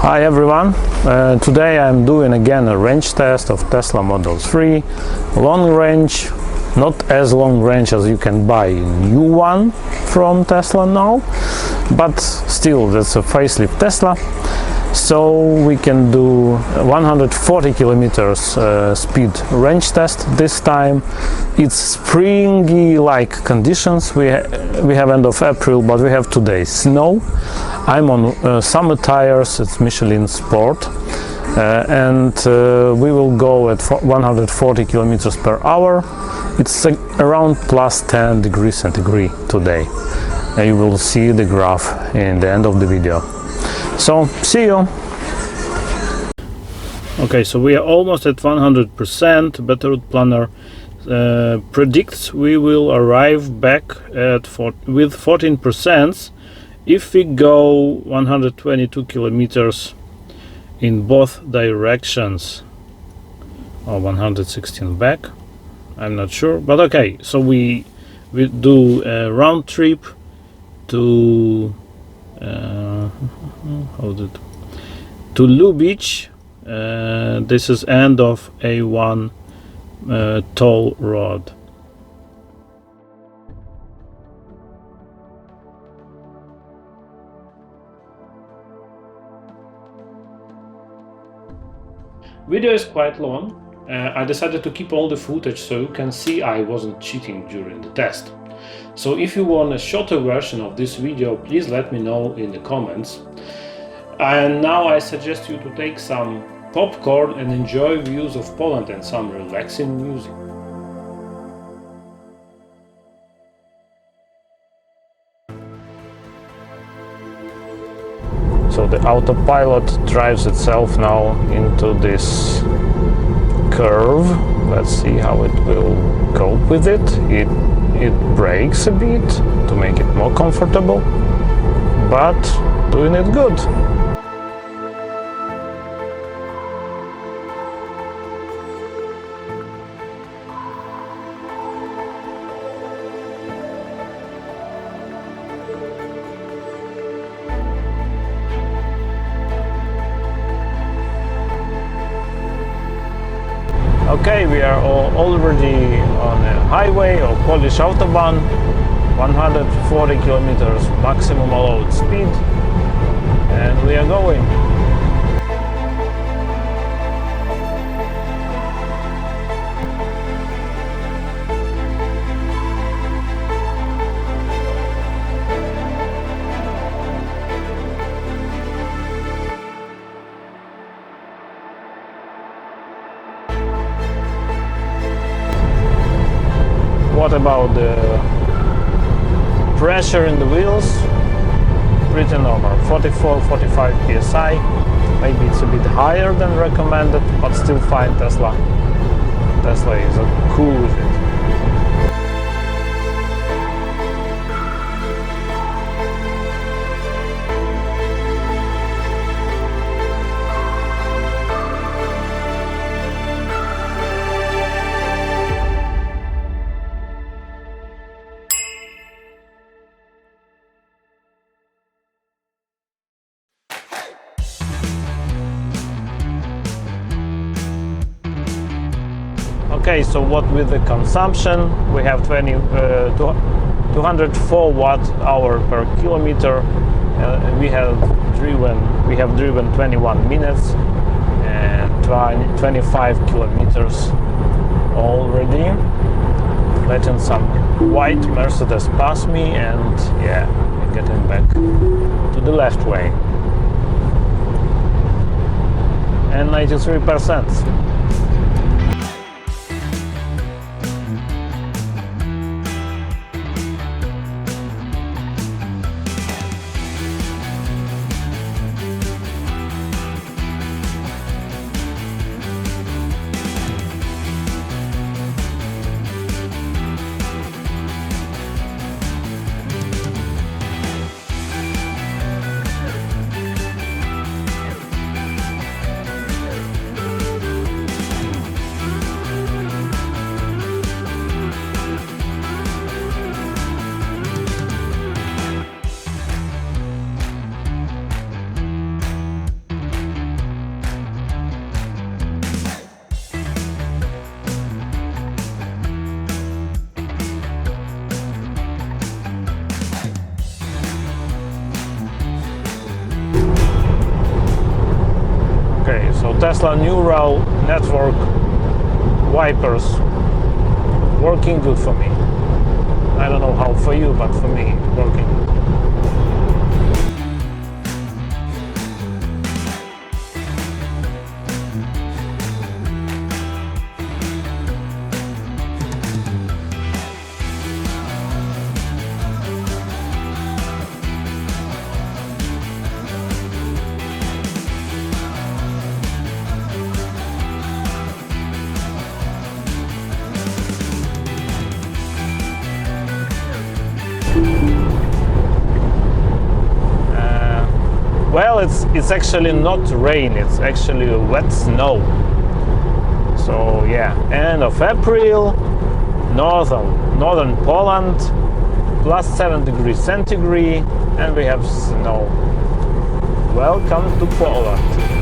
Hi everyone, today I'm doing again a range test of Tesla Model 3, long range, not as long range as you can buy a new one from Tesla now, but still that's a facelift Tesla, so we can do 140 kilometers speed range test this time. It's springy like conditions, we have end of April, but we have today snow. I'm on summer tires, it's Michelin Sport, and we will go at 140 kilometers per hour. It's around plus 10 degrees centigrade today. You will see the graph in the end of the video. So, see you! Okay, so we are almost at 100%. Better Route Planner predicts we will arrive back at with 14%. If we go 122 kilometers in both directions, or 116 back, I'm not sure, but okay, so we do a round trip to to Lubitsch. This is end of A1 toll road. Video is quite long. I decided to keep all the footage so you can see I wasn't cheating during the test. So if you want a shorter version of this video, please let me know in the comments. And now I suggest you to take some popcorn and enjoy views of Poland and some relaxing music. So the autopilot drives itself now into this curve. Let's see how it will cope with it. It brakes a bit to make it more comfortable, but doing it good. Okay, we are already on a highway or Polish autobahn, 140 kilometers maximum allowed speed, and we are going. What about the pressure in the wheels? Pretty normal, 44-45 psi. Maybe it's a bit higher than recommended, but still fine. Tesla is cool with it. Okay, so what with the consumption? We have 204 watt-hour per kilometer. We have driven 21 minutes and 25 kilometers already. Letting some white Mercedes pass me, and yeah, getting back to the left way. And 93%. So Tesla neural network wipers working good for me. I don't know how for you, but for me working good. Well, it's actually not rain, it's actually wet snow. So yeah, end of April, northern Poland, plus 7 degrees centigrade, and we have snow. Welcome to Poland.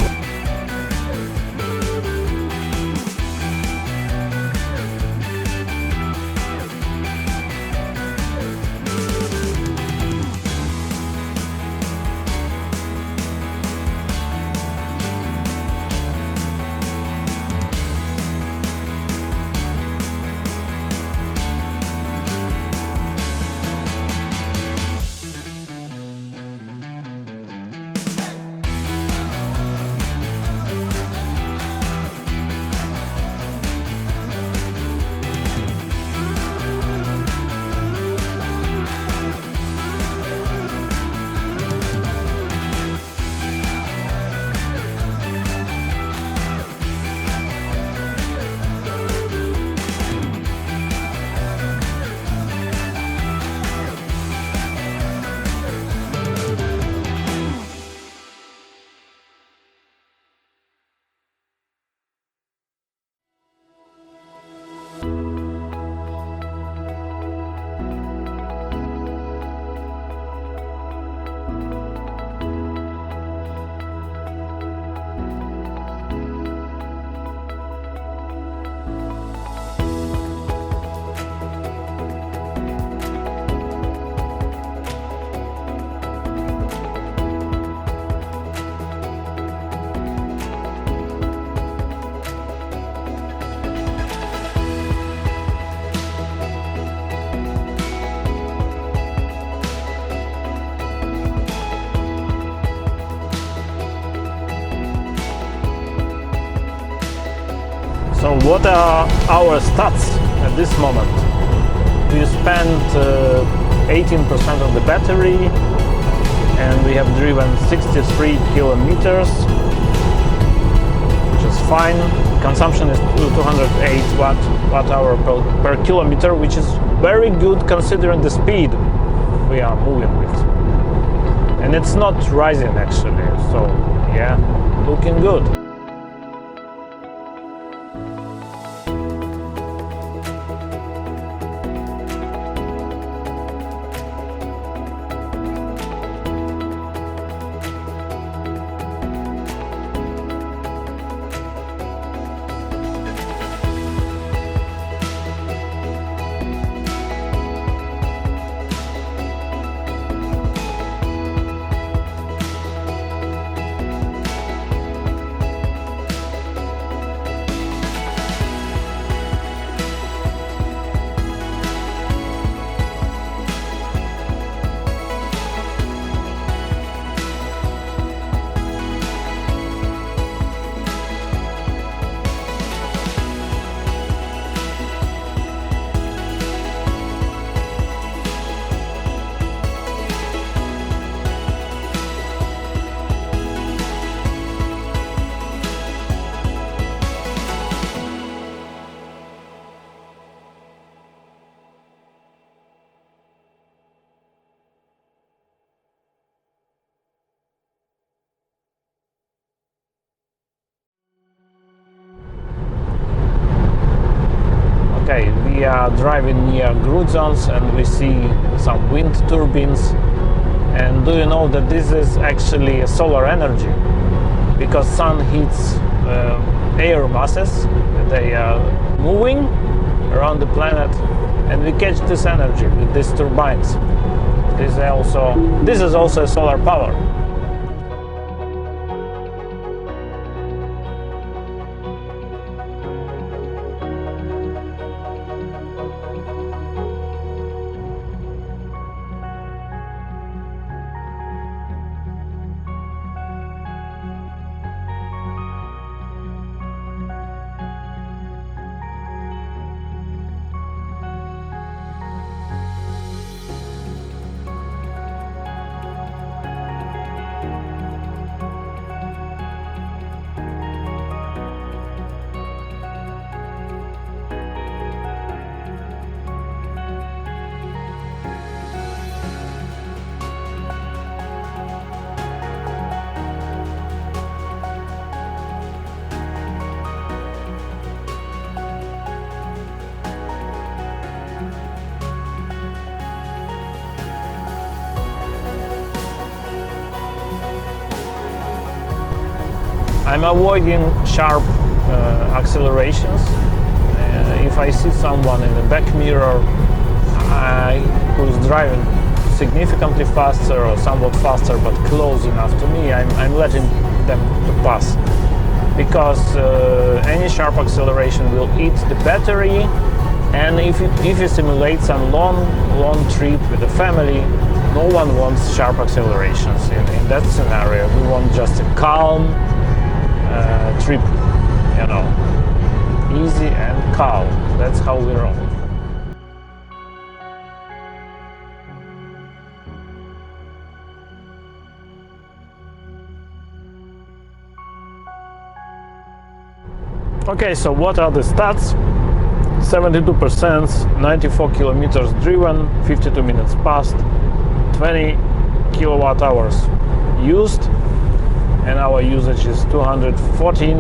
So what are our stats at this moment? We spent 18% of the battery and we have driven 63 kilometers, which is fine. Consumption is 208 watt-hour per kilometer, which is very good considering the speed we are moving with. And it's not rising actually, so yeah, looking good. Okay, we are driving near grid zones and we see some wind turbines. And do you know that this is actually solar energy? Because sun heats air masses, they are moving around the planet, and we catch this energy with these turbines. This is also solar power. I'm avoiding sharp accelerations. If I see someone in the back mirror who's driving significantly faster or somewhat faster but close enough to me, I'm letting them to pass, because any sharp acceleration will eat the battery, and if you simulate some long trip with the family, no one wants sharp accelerations. In that scenario, we want just a calm trip, you know, easy and calm. That's how we roll. Okay, so what are the stats? 72%, 94 kilometers driven, 52 minutes passed, 20 kilowatt hours used, and our usage is 214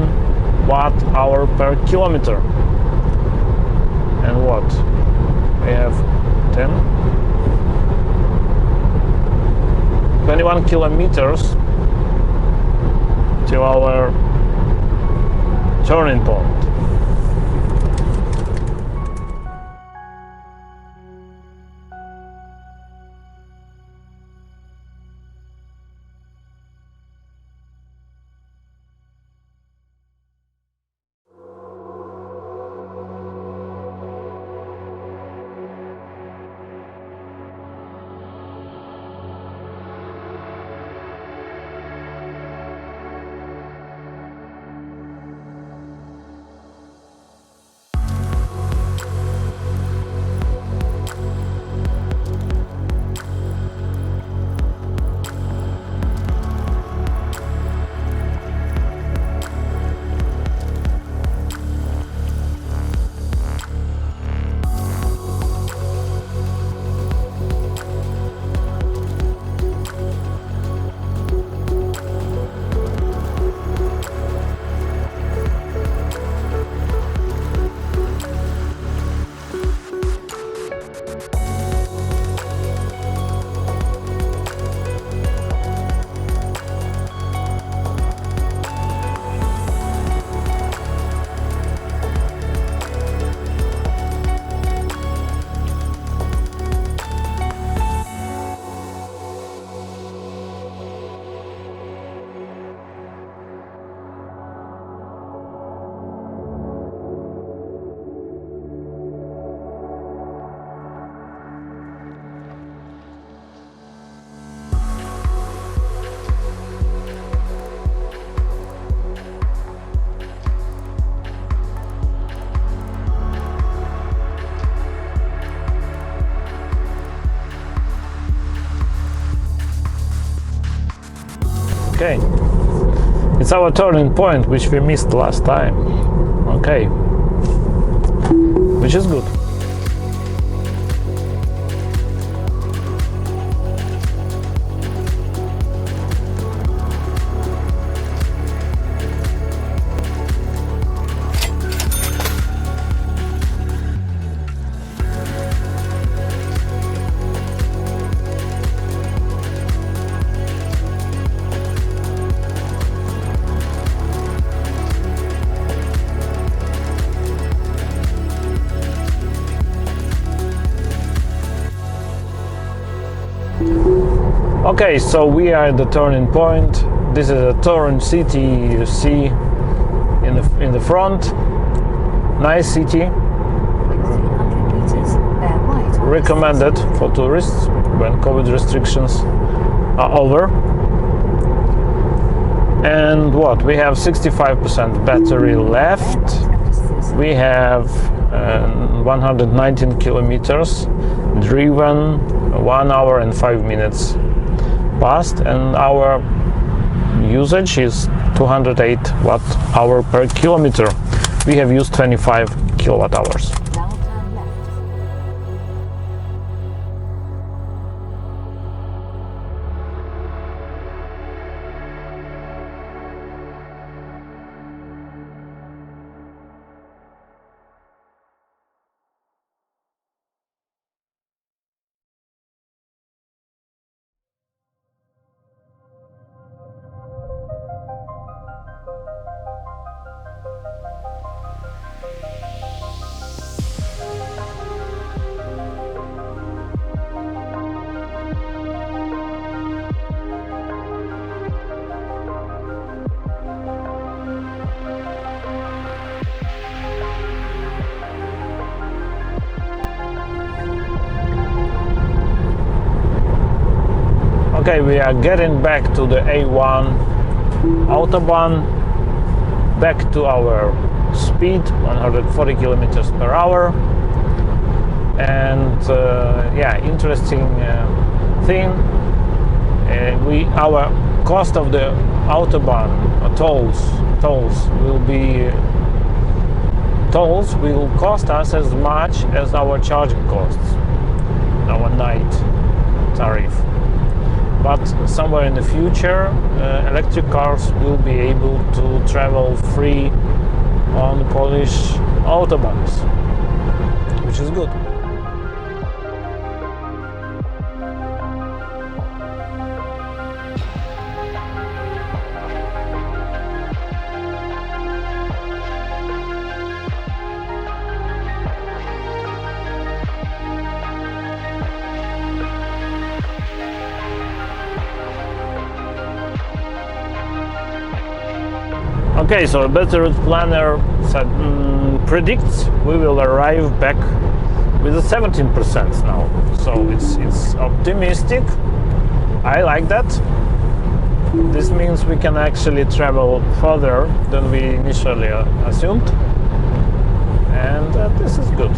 watt hour per kilometer. And what? We have 21 kilometers to our turning point. Okay, it's our turning point, which we missed last time. Okay, which is good. Okay, so we are at the turning point. This is a Torrent city you see in the front. Nice city. Recommended for tourists when COVID restrictions are over. And what? We have 65% battery left. We have 119 kilometers driven, 1 hour and 5 minutes passed, and our usage is 208 watt hour per kilometer. We have used 25 kilowatt hours. Okay, we are getting back to the A1 autobahn, back to our speed, 140 kilometers per hour. And yeah, interesting thing. Our cost of the autobahn tolls will cost us as much as our charging costs, our night tariff. But somewhere in the future, electric cars will be able to travel free on Polish autobahns, which is good. Okay, so a better route planner predicts we will arrive back with a 17% now. So it's optimistic. I like that. This means we can actually travel further than we initially assumed, and this is good.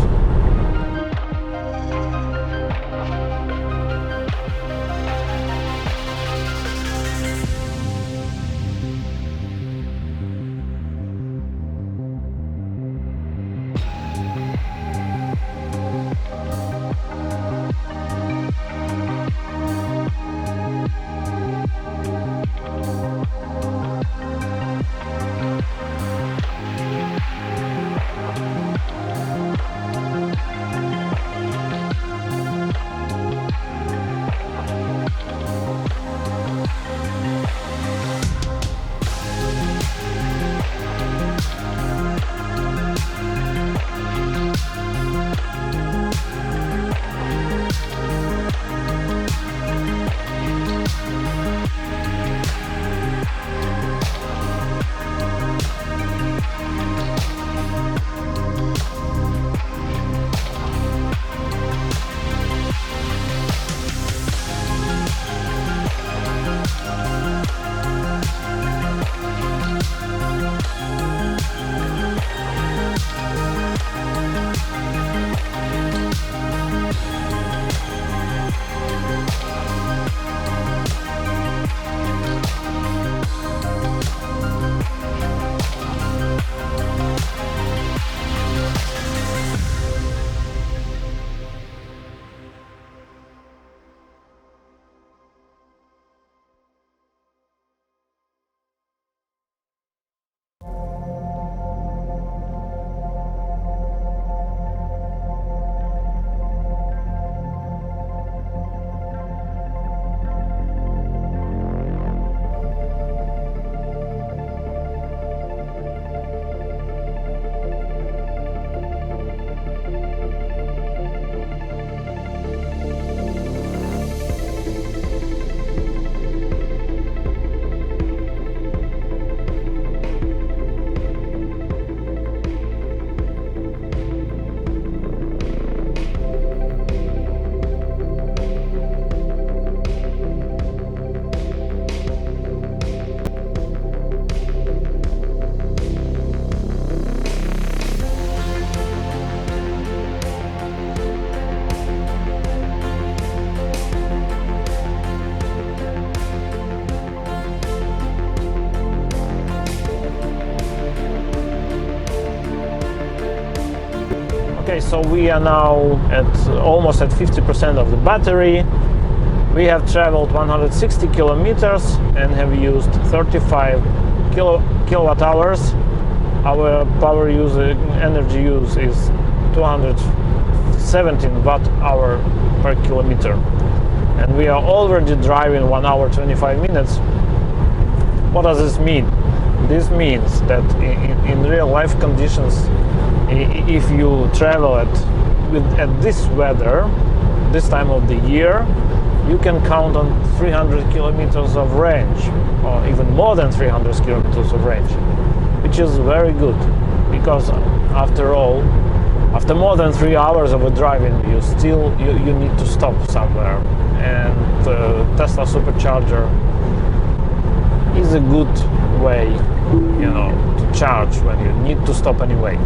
Okay, so we are now at almost at 50% of the battery. We have traveled 160 kilometers and have used 35 kilowatt hours. Our power use, energy use is 217 watt hour per kilometer. And we are already driving 1 hour 25 minutes. What does this mean? This means that in real life conditions, if you travel at this weather, this time of the year, you can count on 300 kilometers of range, or even more than 300 kilometers of range, which is very good, because after all, after more than 3 hours of driving, you need to stop somewhere and Tesla supercharger is a good way, to charge when you need to stop anyway.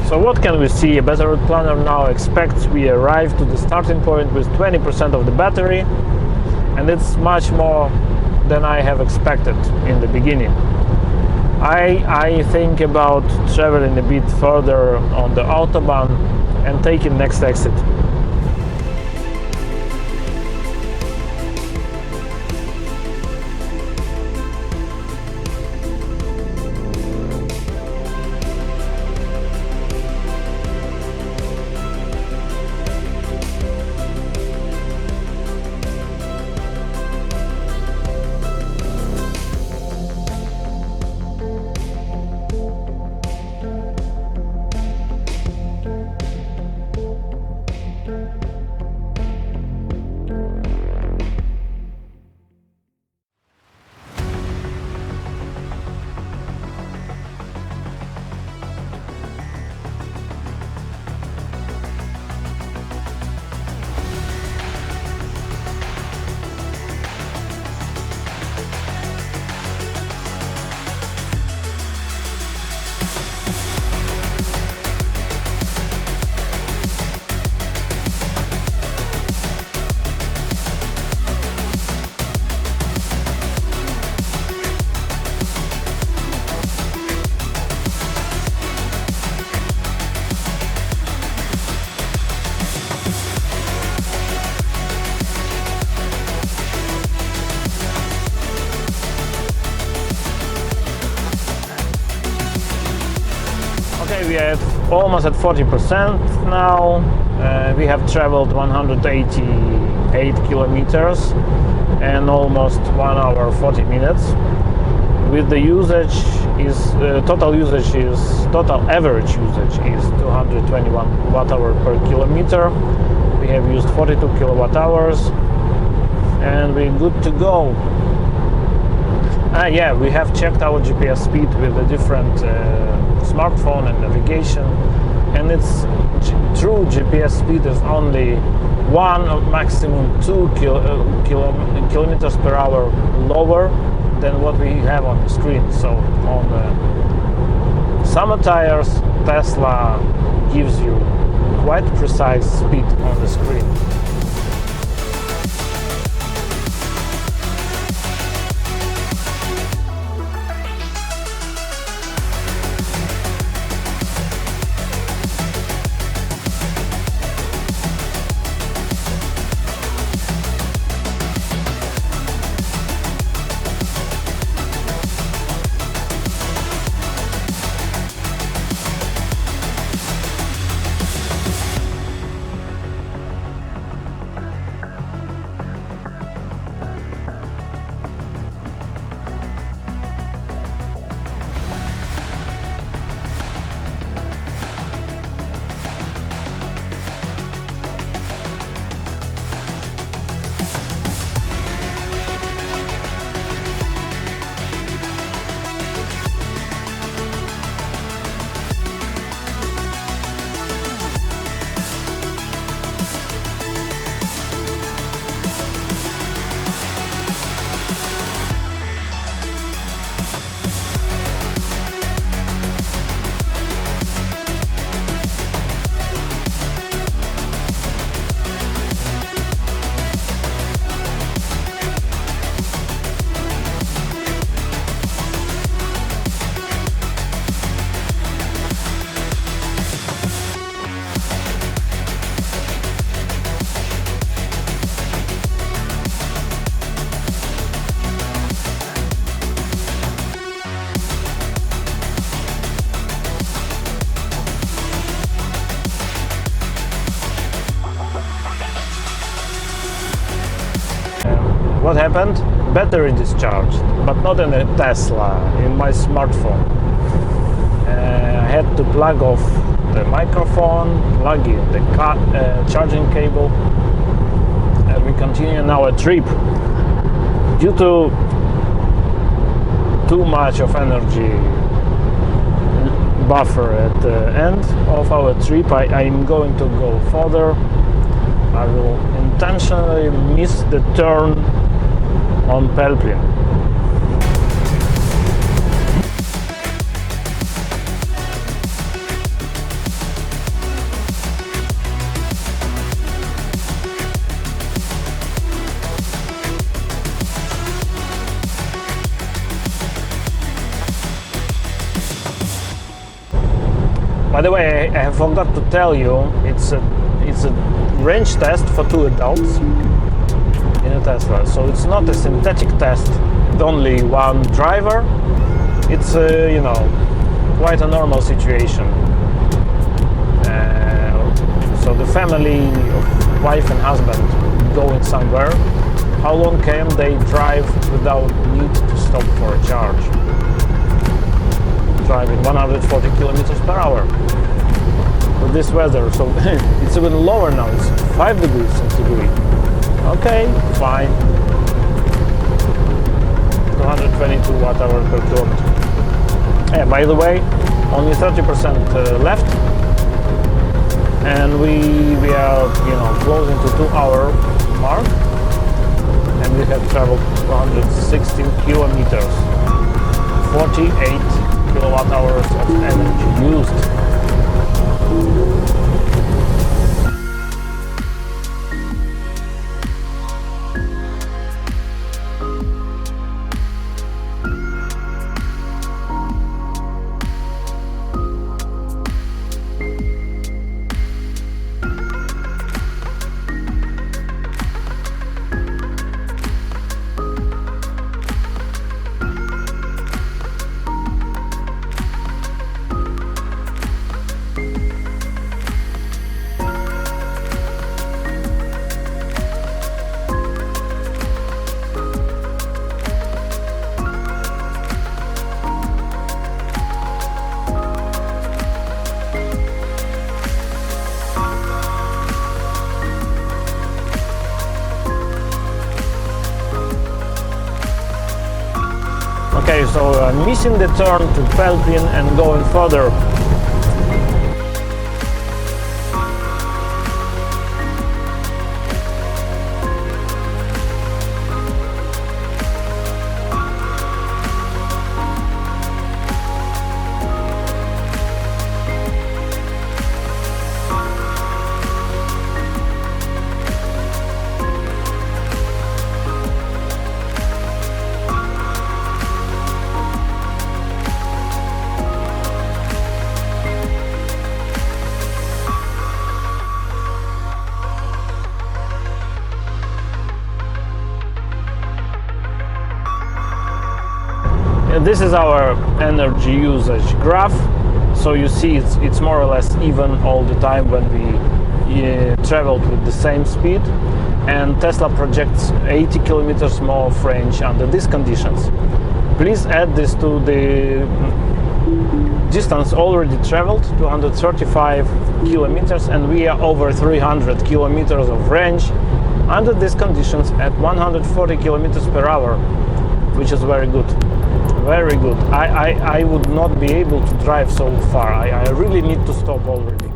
So what can we see? A better route planner now expects we arrive to the starting point with 20% of the battery, and it's much more than I have expected in the beginning. I think about traveling a bit further on the autobahn and taking next exit. We are almost at 40% now. We have traveled 188 kilometers and almost 1 hour 40 minutes. With the usage total average usage is 221 watt-hour per kilometer. We have used 42 kilowatt hours and we're good to go. Yeah, we have checked our GPS speed with a different smartphone and navigation, and its true GPS speed is only 1 or maximum 2 kilometers per hour lower than what we have on the screen. So on the summer tires, Tesla gives you quite precise speed on the screen. what happened? Battery discharged, but not in a Tesla, in my smartphone. I had to plug off the microphone, plug in the charging cable, and we continue now a trip. Due to too much of energy buffer at the end of our trip, I'm going to go further. I will intentionally miss the turn on Pelplin. By the way, I forgot to tell you, it's a range test for 2 adults in a Tesla. So it's not a synthetic test with only one driver. It's quite a normal situation. So the family of wife and husband going somewhere, how long can they drive without need to stop for a charge? Driving 140 kilometers per hour with this weather. So it's even lower now, it's 5 degrees centigrade. Okay, fine. 222 watt-hours per kilometer. Yeah, by the way, only 30% left, and we are closing to 2-hour mark, and we have traveled 216 kilometers, 48 kilowatt-hours of energy used. Okay, so I'm missing the turn to Pelplin and going further. This is our energy usage graph, so you see it's more or less even all the time when we traveled with the same speed, and Tesla projects 80 kilometers more of range under these conditions. Please add this to the distance already traveled, 235 kilometers, and we are over 300 kilometers of range under these conditions at 140 kilometers per hour, which is very good. Very good. I would not be able to drive so far. I really need to stop already.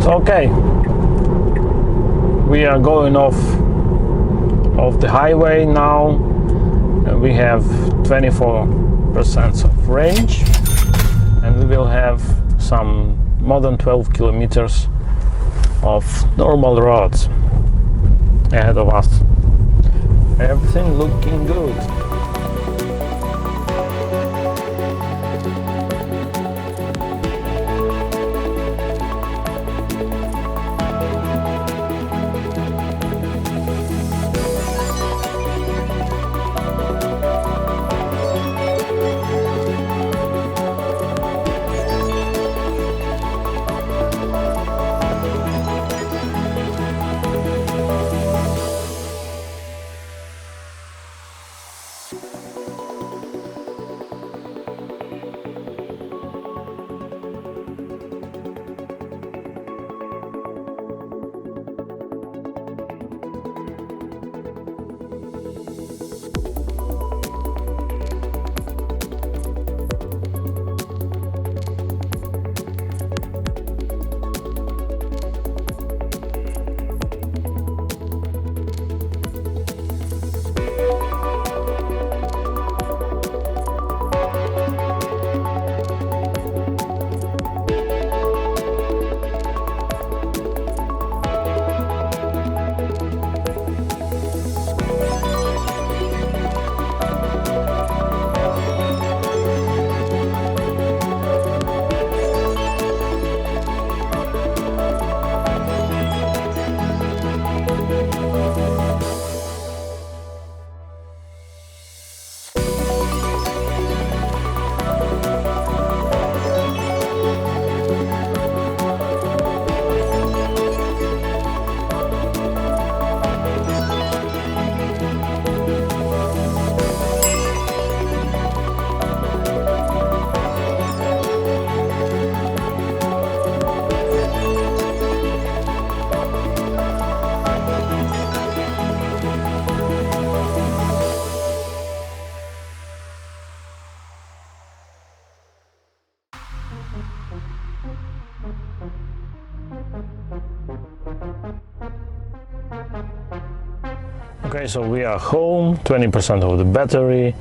Okay, we are going off the highway now, and we have 24% of range, and we will have some more than 12 kilometers of normal roads ahead of us. Everything looking good. Okay, so we are home, 20% of the battery.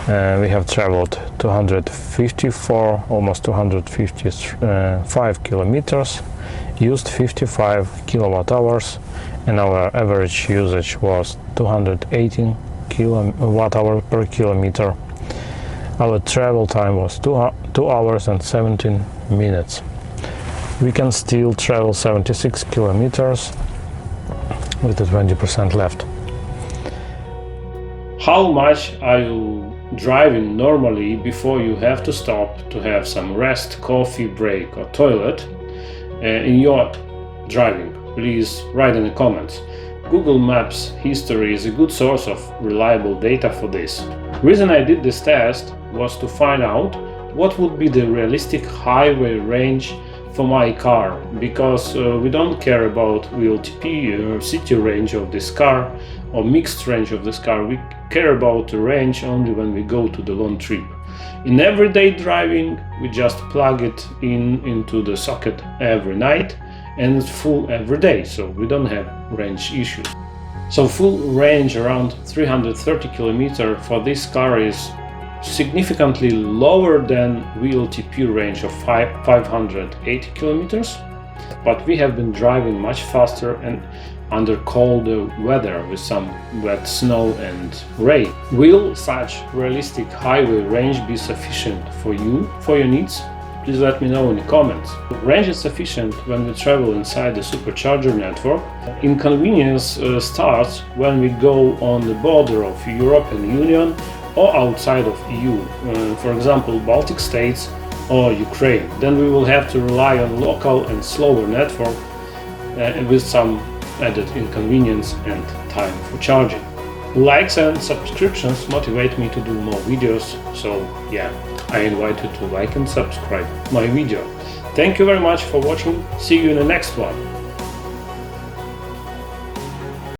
We have traveled 254, almost 255 kilometers, used 55 kilowatt hours, and our average usage was 218 kilowatt hour per kilometer. Our travel time was 2 hours and 17 minutes. We can still travel 76 kilometers with the 20% left. How much are you driving normally before you have to stop to have some rest, coffee break or toilet in your driving? Please write in the comments. Google Maps history is a good source of reliable data for this. The reason I did this test was to find out what would be the realistic highway range for my car, because we don't care about WLTP or city range of this car or mixed range of this car. We care about the range only when we go to the long trip. In everyday driving, we just plug it into the socket every night and it's full every day, so we don't have range issues. So full range around 330 km for this car is significantly lower than WLTP range of 580 kilometers, but we have been driving much faster and under cold weather with some wet snow and rain. Will such realistic highway range be sufficient for you, for your needs? Please let me know in the comments. Range is sufficient when we travel inside the supercharger network. Inconvenience starts when we go on the border of European Union or outside of EU, for example Baltic states or Ukraine. Then we will have to rely on local and slower network with some added inconvenience and time for charging. Likes and subscriptions motivate me to do more videos, so yeah, I invite you to like and subscribe my video. Thank you very much for watching. See you in the next one.